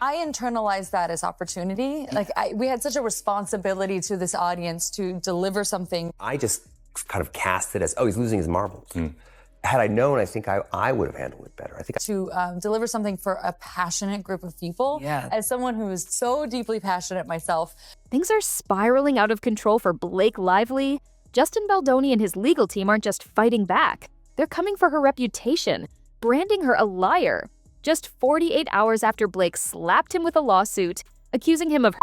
I internalized that as opportunity. Like we had such a responsibility to this audience to deliver something. I just kind of cast it as, oh, he's losing his marbles. Had I known, I think I would have handled it better. I think to deliver something for a passionate group of people. Yeah. As someone who is so deeply passionate myself. Things are spiraling out of control for Blake Lively. Justin Baldoni and his legal team aren't just fighting back. They're coming for her reputation, branding her a liar. Just 48 hours after Blake slapped him with a lawsuit, accusing him of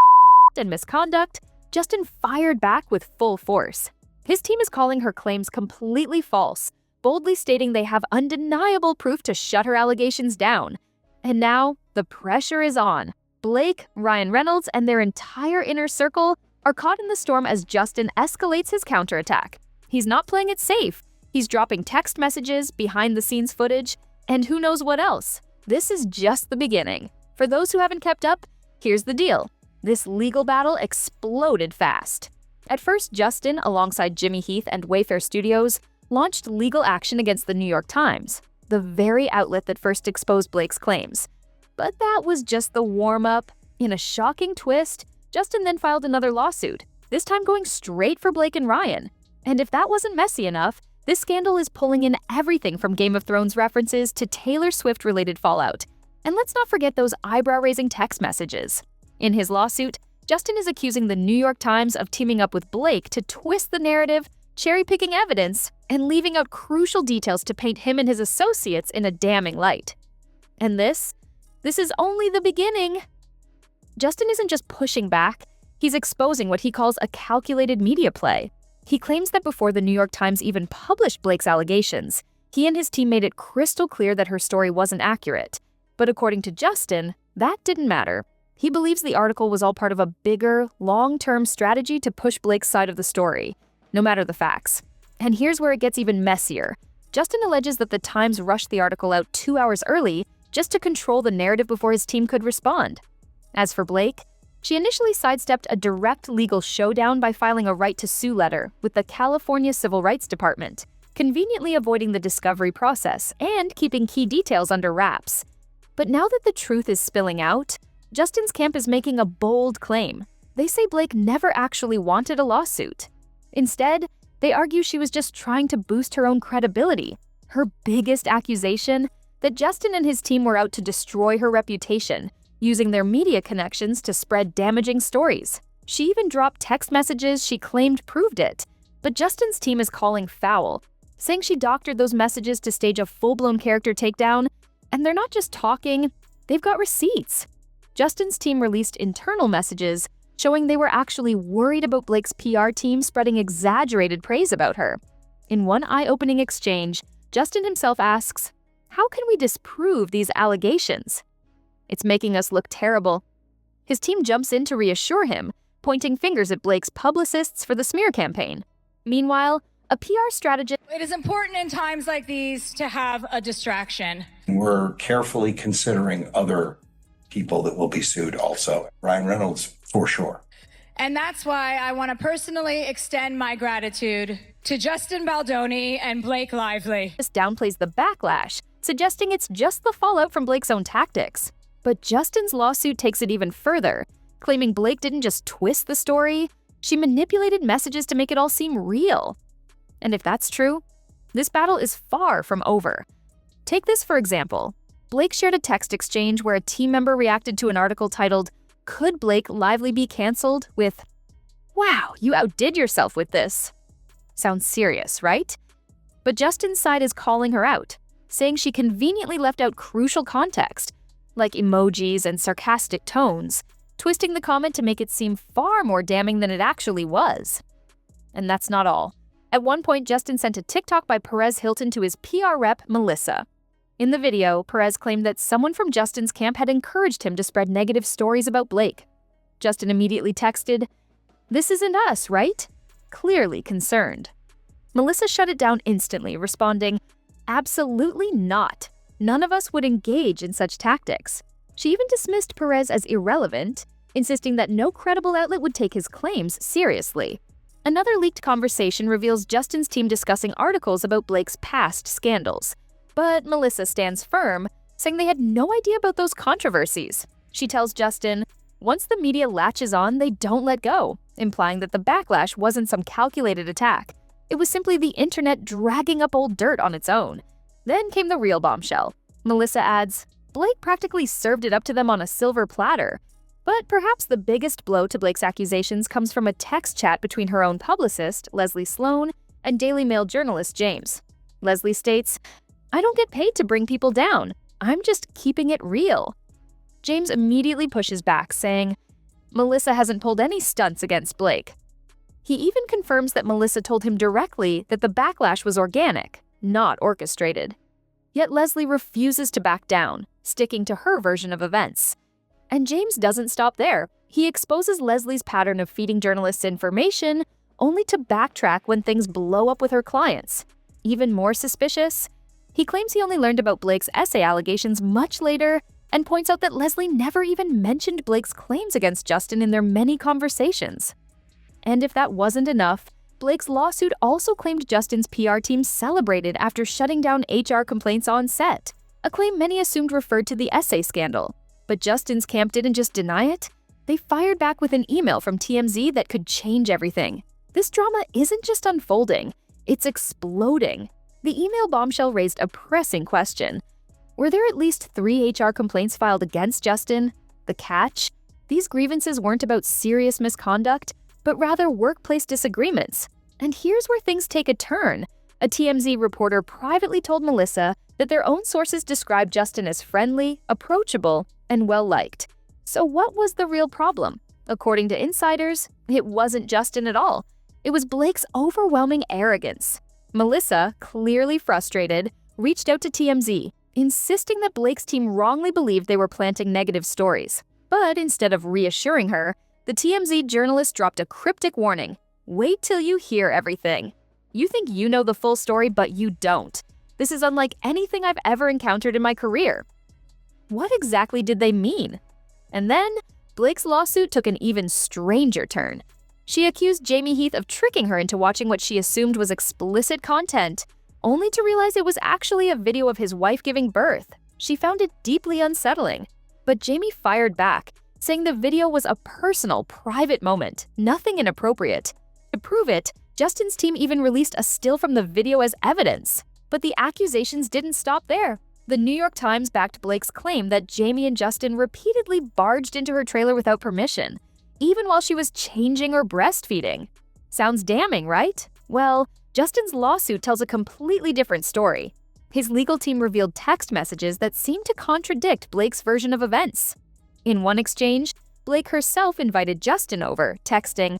and misconduct, Justin fired back with full force. His team is calling her claims completely false, boldly stating they have undeniable proof to shut her allegations down. And now, the pressure is on. Blake, Ryan Reynolds, and their entire inner circle are caught in the storm as Justin escalates his counterattack. He's not playing it safe. He's dropping text messages, behind-the-scenes footage, and who knows what else. This is just the beginning. For those who haven't kept up, here's the deal. This legal battle exploded fast. At first, Justin, alongside Jimmy Heath and Wayfair Studios, launched legal action against the New York Times, the very outlet that first exposed Blake's claims. But that was just the warm-up. In a shocking twist, Justin then filed another lawsuit, this time going straight for Blake and Ryan. And if that wasn't messy enough, this scandal is pulling in everything from Game of Thrones references to Taylor Swift-related fallout. And let's not forget those eyebrow-raising text messages. In his lawsuit, Justin is accusing the New York Times of teaming up with Blake to twist the narrative, cherry-picking evidence, and leaving out crucial details to paint him and his associates in a damning light. And this is only the beginning. Justin isn't just pushing back, he's exposing what he calls a calculated media play. He claims that before the New York Times even published Blake's allegations, he and his team made it crystal clear that her story wasn't accurate. But according to Justin, that didn't matter. He believes the article was all part of a bigger, long-term strategy to push Blake's side of the story, no matter the facts. And here's where it gets even messier. Justin alleges that the Times rushed the article out 2 hours early just to control the narrative before his team could respond. As for Blake, she initially sidestepped a direct legal showdown by filing a right-to-sue letter with the California Civil Rights Department, conveniently avoiding the discovery process and keeping key details under wraps. But now that the truth is spilling out, Justin's camp is making a bold claim. They say Blake never actually wanted a lawsuit. Instead, they argue she was just trying to boost her own credibility. Her biggest accusation? That Justin and his team were out to destroy her reputation, using their media connections to spread damaging stories. She even dropped text messages she claimed proved it. But Justin's team is calling foul, saying she doctored those messages to stage a full-blown character takedown. And they're not just talking, they've got receipts. Justin's team released internal messages showing they were actually worried about Blake's PR team spreading exaggerated praise about her. In one eye-opening exchange, Justin himself asks, "How can we disprove these allegations?" "It's making us look terrible." His team jumps in to reassure him, pointing fingers at Blake's publicists for the smear campaign. Meanwhile, a PR strategist— It is important in times like these to have a distraction. We're carefully considering other people that will be sued also. Ryan Reynolds, for sure. And that's why I want to personally extend my gratitude to Justin Baldoni and Blake Lively. This downplays the backlash, suggesting it's just the fallout from Blake's own tactics. But Justin's lawsuit takes it even further, claiming Blake didn't just twist the story, she manipulated messages to make it all seem real. And if that's true, this battle is far from over. Take this for example. Blake shared a text exchange where a team member reacted to an article titled, "Could Blake Lively be cancelled?" with, "Wow, you outdid yourself with this." Sounds serious, right? But Justin's side is calling her out, saying she conveniently left out crucial context, like emojis and sarcastic tones, twisting the comment to make it seem far more damning than it actually was. And that's not all. At one point, Justin sent a TikTok by Perez Hilton to his PR rep, Melissa. In the video, Perez claimed that someone from Justin's camp had encouraged him to spread negative stories about Blake. Justin immediately texted, "This isn't us, right?" Clearly concerned. Melissa shut it down instantly, responding, "Absolutely not. None of us would engage in such tactics." She even dismissed Perez as irrelevant, insisting that no credible outlet would take his claims seriously. Another leaked conversation reveals Justin's team discussing articles about Blake's past scandals. But Melissa stands firm, saying they had no idea about those controversies. She tells Justin, once the media latches on, they don't let go, implying that the backlash wasn't some calculated attack. It was simply the internet dragging up old dirt on its own. Then came the real bombshell. Melissa adds, Blake practically served it up to them on a silver platter. But perhaps the biggest blow to Blake's accusations comes from a text chat between her own publicist, Leslie Sloan, and Daily Mail journalist James. Leslie states, I don't get paid to bring people down. I'm just keeping it real. James immediately pushes back, saying, Melissa hasn't pulled any stunts against Blake. He even confirms that Melissa told him directly that the backlash was organic, not orchestrated. Yet Leslie refuses to back down, sticking to her version of events. And James doesn't stop there. He exposes Leslie's pattern of feeding journalists information, only to backtrack when things blow up with her clients. Even more suspicious, he claims he only learned about Blake's essay allegations much later and points out that Leslie never even mentioned Blake's claims against Justin in their many conversations. And if that wasn't enough, Blake's lawsuit also claimed Justin's PR team celebrated after shutting down HR complaints on set, a claim many assumed referred to the essay scandal. But Justin's camp didn't just deny it, they fired back with an email from TMZ that could change everything. This drama isn't just unfolding, it's exploding. The email bombshell raised a pressing question. Were there at least 3 HR complaints filed against Justin? The catch? These grievances weren't about serious misconduct, but rather workplace disagreements. And here's where things take a turn. A TMZ reporter privately told Melissa that their own sources described Justin as friendly, approachable, and well-liked. So what was the real problem? According to insiders, it wasn't Justin at all. It was Blake's overwhelming arrogance. Melissa, clearly frustrated, reached out to TMZ, insisting that Blake's team wrongly believed they were planting negative stories. But instead of reassuring her, the TMZ journalist dropped a cryptic warning. Wait till you hear everything. You think you know the full story, but you don't. This is unlike anything I've ever encountered in my career. What exactly did they mean? And then, Blake's lawsuit took an even stranger turn. She accused Jamie Heath of tricking her into watching what she assumed was explicit content, only to realize it was actually a video of his wife giving birth. She found it deeply unsettling. But Jamie fired back, saying the video was a personal, private moment, nothing inappropriate. To prove it, Justin's team even released a still from the video as evidence. But the accusations didn't stop there. The New York Times backed Blake's claim that Jamie and Justin repeatedly barged into her trailer without permission, even while she was changing or breastfeeding. Sounds damning, right? Well, Justin's lawsuit tells a completely different story. His legal team revealed text messages that seemed to contradict Blake's version of events. In one exchange, Blake herself invited Justin over, texting,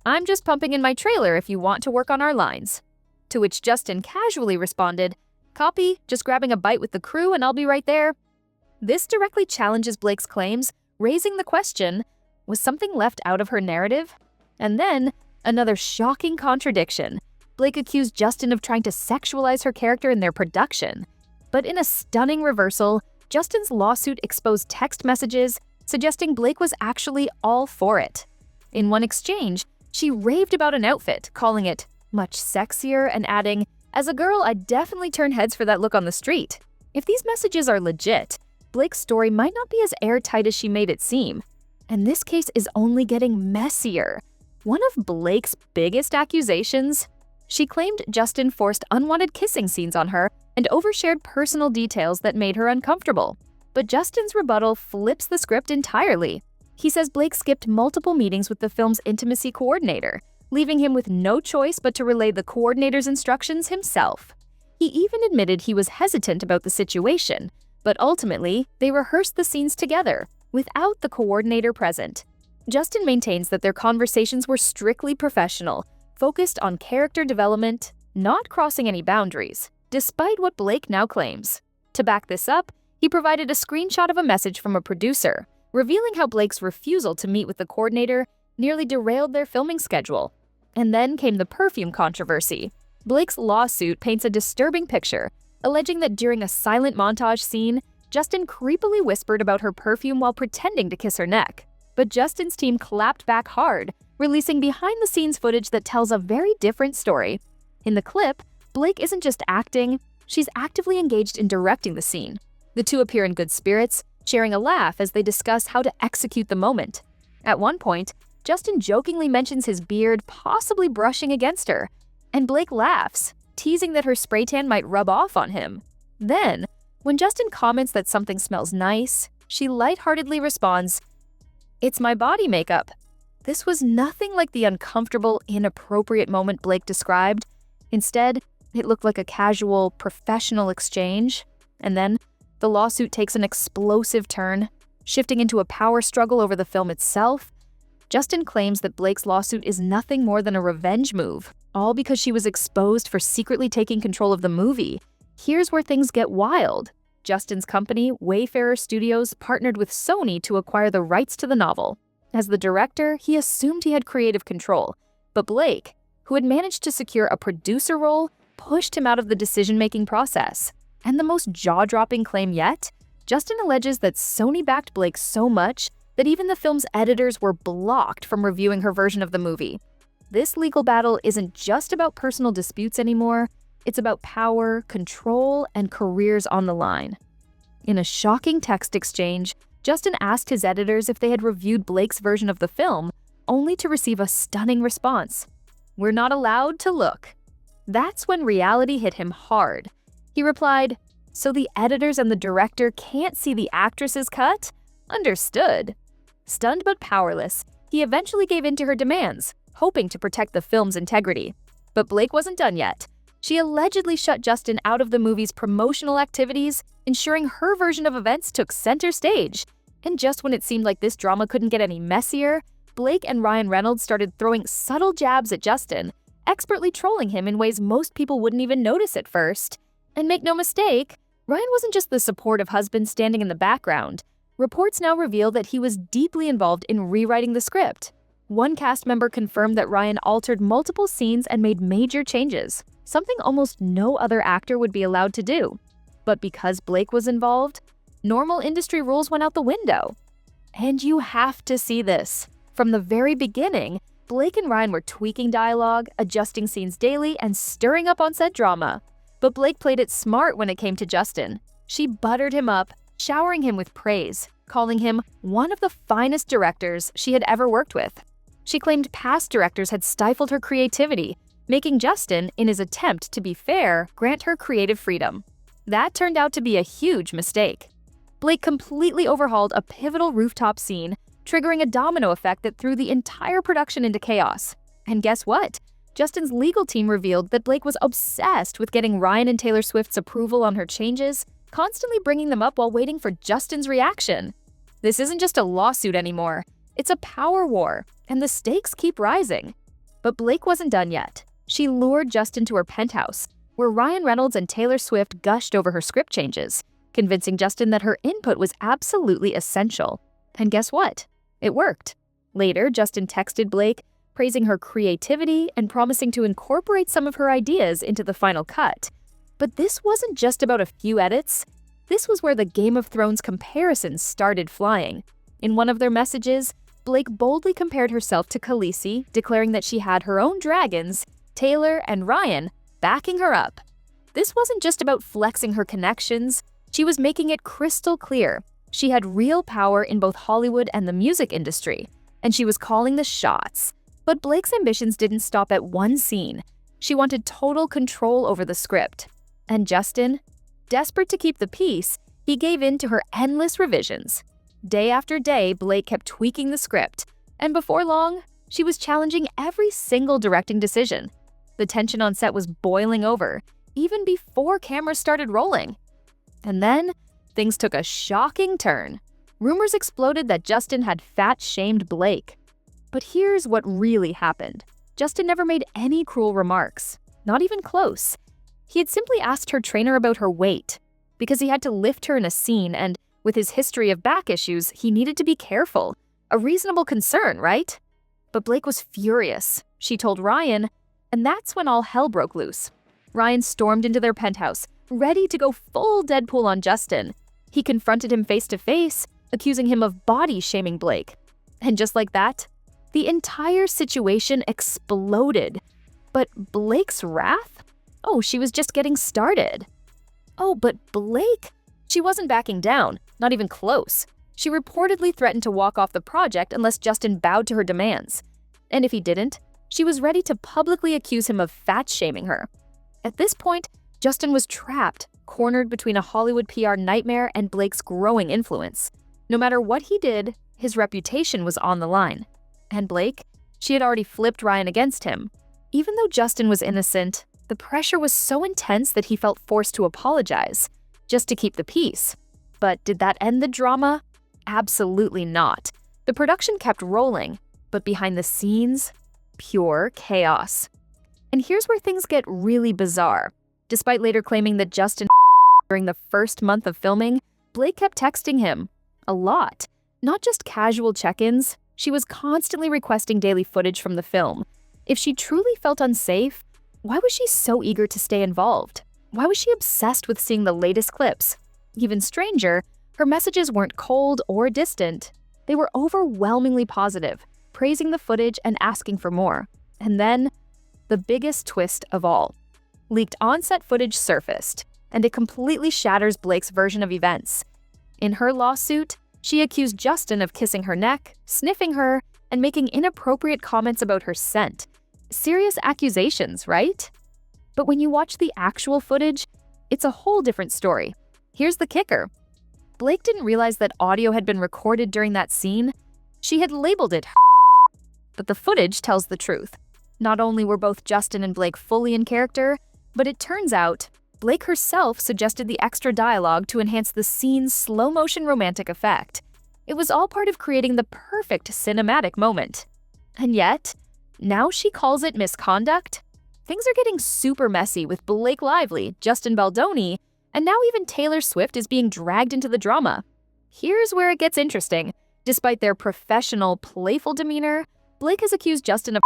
"I'm just pumping in my trailer if you want to work on our lines." To which Justin casually responded, "Copy, just grabbing a bite with the crew and I'll be right there." This directly challenges Blake's claims, raising the question, was something left out of her narrative? And then, another shocking contradiction. Blake accused Justin of trying to sexualize her character in their production. But in a stunning reversal, Justin's lawsuit exposed text messages suggesting Blake was actually all for it. In one exchange, she raved about an outfit, calling it much sexier and adding, "As a girl, I'd definitely turn heads for that look on the street." If these messages are legit, Blake's story might not be as airtight as she made it seem. And this case is only getting messier. One of Blake's biggest accusations? She claimed Justin forced unwanted kissing scenes on her and overshared personal details that made her uncomfortable. But Justin's rebuttal flips the script entirely. He says Blake skipped multiple meetings with the film's intimacy coordinator, leaving him with no choice but to relay the coordinator's instructions himself. He even admitted he was hesitant about the situation, but ultimately, they rehearsed the scenes together, without the coordinator present. Justin maintains that their conversations were strictly professional, focused on character development, not crossing any boundaries, despite what Blake now claims. To back this up, he provided a screenshot of a message from a producer, revealing how Blake's refusal to meet with the coordinator nearly derailed their filming schedule. And then came the perfume controversy. Blake's lawsuit paints a disturbing picture, alleging that during a silent montage scene, Justin creepily whispered about her perfume while pretending to kiss her neck. But Justin's team clapped back hard, releasing behind-the-scenes footage that tells a very different story. In the clip, Blake isn't just acting, she's actively engaged in directing the scene. The two appear in good spirits, sharing a laugh as they discuss how to execute the moment. At one point, Justin jokingly mentions his beard possibly brushing against her, and Blake laughs, teasing that her spray tan might rub off on him. Then, when Justin comments that something smells nice, she lightheartedly responds, "It's my body makeup." This was nothing like the uncomfortable, inappropriate moment Blake described. Instead, it looked like a casual, professional exchange. And then, the lawsuit takes an explosive turn, shifting into a power struggle over the film itself. Justin claims that Blake's lawsuit is nothing more than a revenge move, all because she was exposed for secretly taking control of the movie. Here's where things get wild. Justin's company, Wayfarer Studios, partnered with Sony to acquire the rights to the novel. As the director, he assumed he had creative control, but Blake, who had managed to secure a producer role, pushed him out of the decision-making process. And the most jaw-dropping claim yet? Justin alleges that Sony backed Blake so much that even the film's editors were blocked from reviewing her version of the movie. This legal battle isn't just about personal disputes anymore, it's about power, control, and careers on the line. In a shocking text exchange, Justin asked his editors if they had reviewed Blake's version of the film, only to receive a stunning response. "We're not allowed to look." That's when reality hit him hard. He replied, "So the editors and the director can't see the actress's cut? Understood." Stunned but powerless, he eventually gave in to her demands, hoping to protect the film's integrity. But Blake wasn't done yet. She allegedly shut Justin out of the movie's promotional activities, ensuring her version of events took center stage. And just when it seemed like this drama couldn't get any messier, Blake and Ryan Reynolds started throwing subtle jabs at Justin, expertly trolling him in ways most people wouldn't even notice at first. And make no mistake, Ryan wasn't just the supportive husband standing in the background. Reports now reveal that he was deeply involved in rewriting the script. One cast member confirmed that Ryan altered multiple scenes and made major changes, something almost no other actor would be allowed to do. But because Blake was involved, normal industry rules went out the window. And you have to see this. From the very beginning, Blake and Ryan were tweaking dialogue, adjusting scenes daily, and stirring up on-set drama. But Blake played it smart when it came to Justin. She buttered him up, showering him with praise, calling him one of the finest directors she had ever worked with. She claimed past directors had stifled her creativity, making Justin, in his attempt to be fair, grant her creative freedom. That turned out to be a huge mistake. Blake completely overhauled a pivotal rooftop scene, triggering a domino effect that threw the entire production into chaos. And guess what? Justin's legal team revealed that Blake was obsessed with getting Ryan and Taylor Swift's approval on her changes, constantly bringing them up while waiting for Justin's reaction. This isn't just a lawsuit anymore. It's a power war, and the stakes keep rising. But Blake wasn't done yet. She lured Justin to her penthouse, where Ryan Reynolds and Taylor Swift gushed over her script changes, convincing Justin that her input was absolutely essential. And guess what? It worked. Later, Justin texted Blake, praising her creativity and promising to incorporate some of her ideas into the final cut. But this wasn't just about a few edits. This was where the Game of Thrones comparisons started flying. In one of their messages, Blake boldly compared herself to Khaleesi, declaring that she had her own dragons, Taylor and Ryan, backing her up. This wasn't just about flexing her connections. She was making it crystal clear. She had real power in both Hollywood and the music industry, and she was calling the shots. But Blake's ambitions didn't stop at one scene. She wanted total control over the script. And Justin, desperate to keep the peace, he gave in to her endless revisions. Day after day, Blake kept tweaking the script, and before long, she was challenging every single directing decision. The tension on set was boiling over, even before cameras started rolling. And then, things took a shocking turn. Rumors exploded that Justin had fat-shamed Blake. But here's what really happened. Justin never made any cruel remarks, not even close. He had simply asked her trainer about her weight, because he had to lift her in a scene, and with his history of back issues, he needed to be careful. A reasonable concern, right? But Blake was furious. She told Ryan, and that's when all hell broke loose. Ryan stormed into their penthouse, ready to go full Deadpool on Justin. He confronted him face to face, accusing him of body-shaming Blake. And just like that, the entire situation exploded. But Blake's wrath? Oh, she was just getting started. Oh, but Blake? She wasn't backing down. Not even close. She reportedly threatened to walk off the project unless Justin bowed to her demands. And if he didn't, she was ready to publicly accuse him of fat-shaming her. At this point, Justin was trapped, cornered between a Hollywood PR nightmare and Blake's growing influence. No matter what he did, his reputation was on the line. And Blake? She had already flipped Ryan against him. Even though Justin was innocent, the pressure was so intense that he felt forced to apologize, just to keep the peace. But did that end the drama? Absolutely not. The production kept rolling, but behind the scenes, pure chaos. And here's where things get really bizarre. Despite later claiming that Justin during the first month of filming, Blake kept texting him. A lot. Not just casual check-ins, she was constantly requesting daily footage from the film. If she truly felt unsafe, why was she so eager to stay involved? Why was she obsessed with seeing the latest clips? Even stranger, her messages weren't cold or distant. They were overwhelmingly positive, praising the footage and asking for more. And then, the biggest twist of all. Leaked on-set footage surfaced, and it completely shatters Blake's version of events. In her lawsuit, she accused Justin of kissing her neck, sniffing her, and making inappropriate comments about her scent. Serious accusations, right? But when you watch the actual footage, it's a whole different story. Here's the kicker. Blake didn't realize that audio had been recorded during that scene. She had labeled it but the footage tells the truth. Not only were both Justin and Blake fully in character, but it turns out Blake herself suggested the extra dialogue to enhance the scene's slow-motion romantic effect. It was all part of creating the perfect cinematic moment. And yet, now she calls it misconduct? Things are getting super messy with Blake Lively, Justin Baldoni, and now even Taylor Swift is being dragged into the drama. Here's where it gets interesting. Despite their professional, playful demeanor, Blake has accused Justin of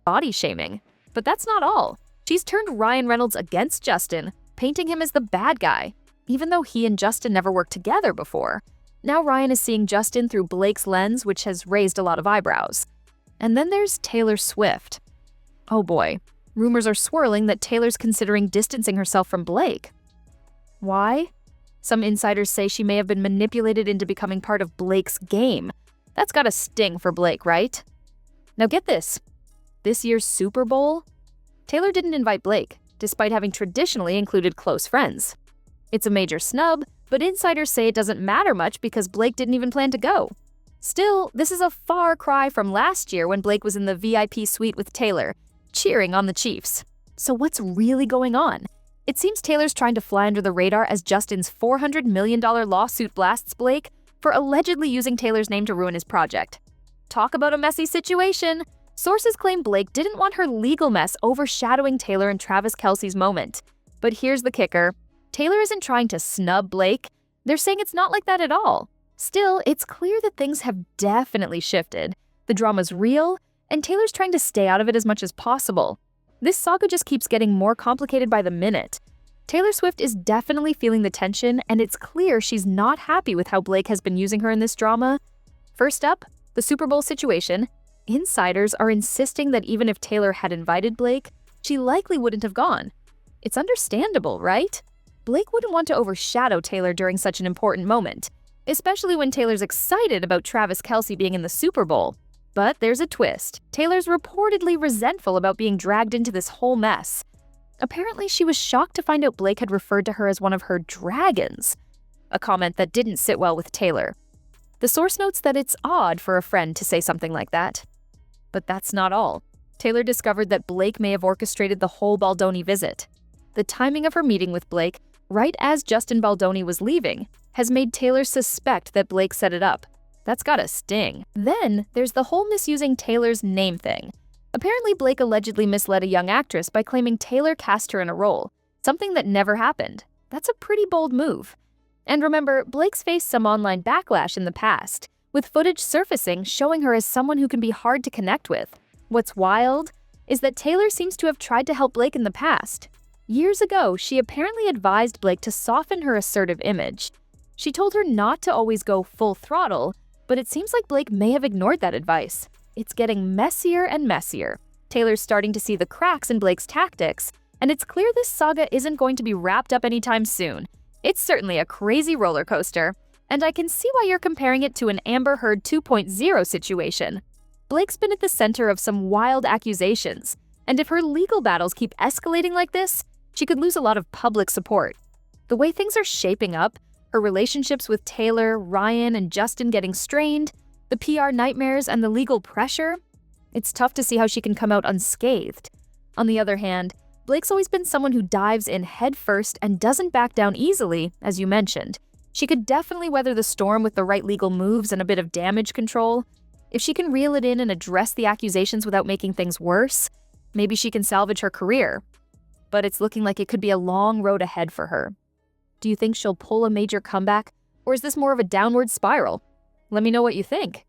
body shaming. But that's not all. She's turned Ryan Reynolds against Justin, painting him as the bad guy, even though he and Justin never worked together before. Now Ryan is seeing Justin through Blake's lens, which has raised a lot of eyebrows. And then there's Taylor Swift. Oh boy, rumors are swirling that Taylor's considering distancing herself from Blake. Why? Some insiders say she may have been manipulated into becoming part of Blake's game. That's gotta sting for Blake, right? Now get this. This year's Super Bowl, Taylor didn't invite Blake, despite having traditionally included close friends. It's a major snub, but insiders say it doesn't matter much because Blake didn't even plan to go. Still, this is a far cry from last year when Blake was in the VIP suite with Taylor, cheering on the Chiefs. So what's really going on? It seems Taylor's trying to fly under the radar as Justin's $400 million lawsuit blasts Blake for allegedly using Taylor's name to ruin his project. Talk about a messy situation. Sources claim Blake didn't want her legal mess overshadowing Taylor and Travis Kelce's moment. But here's the kicker. Taylor isn't trying to snub Blake. They're saying it's not like that at all. Still, it's clear that things have definitely shifted. The drama's real, and Taylor's trying to stay out of it as much as possible. This saga just keeps getting more complicated by the minute. Taylor Swift is definitely feeling the tension, and it's clear she's not happy with how Blake has been using her in this drama. First up, the Super Bowl situation. Insiders are insisting that even if Taylor had invited Blake, she likely wouldn't have gone. It's understandable, right? Blake wouldn't want to overshadow Taylor during such an important moment, especially when Taylor's excited about Travis Kelce being in the Super Bowl. But there's a twist. Taylor's reportedly resentful about being dragged into this whole mess. Apparently, she was shocked to find out Blake had referred to her as one of her dragons, a comment that didn't sit well with Taylor. The source notes that it's odd for a friend to say something like that. But that's not all. Taylor discovered that Blake may have orchestrated the whole Baldoni visit. The timing of her meeting with Blake, right as Justin Baldoni was leaving, has made Taylor suspect that Blake set it up. That's gotta sting. Then, there's the whole misusing Taylor's name thing. Apparently, Blake allegedly misled a young actress by claiming Taylor cast her in a role, something that never happened. That's a pretty bold move. And remember, Blake's faced some online backlash in the past, with footage surfacing showing her as someone who can be hard to connect with. What's wild is that Taylor seems to have tried to help Blake in the past. Years ago, she apparently advised Blake to soften her assertive image. She told her not to always go full throttle, but it seems like Blake may have ignored that advice. It's getting messier and messier. Taylor's starting to see the cracks in Blake's tactics, and it's clear this saga isn't going to be wrapped up anytime soon. It's certainly a crazy roller coaster. And I can see why you're comparing it to an Amber Heard 2.0 situation. Blake's been at the center of some wild accusations, and if her legal battles keep escalating like this, she could lose a lot of public support. The way things are shaping up, her relationships with Taylor, Ryan, and Justin getting strained, the PR nightmares, and the legal pressure, it's tough to see how she can come out unscathed. On the other hand, Blake's always been someone who dives in headfirst and doesn't back down easily, as you mentioned. She could definitely weather the storm with the right legal moves and a bit of damage control. If she can reel it in and address the accusations without making things worse, maybe she can salvage her career. But it's looking like it could be a long road ahead for her. Do you think she'll pull a major comeback, or is this more of a downward spiral? Let me know what you think.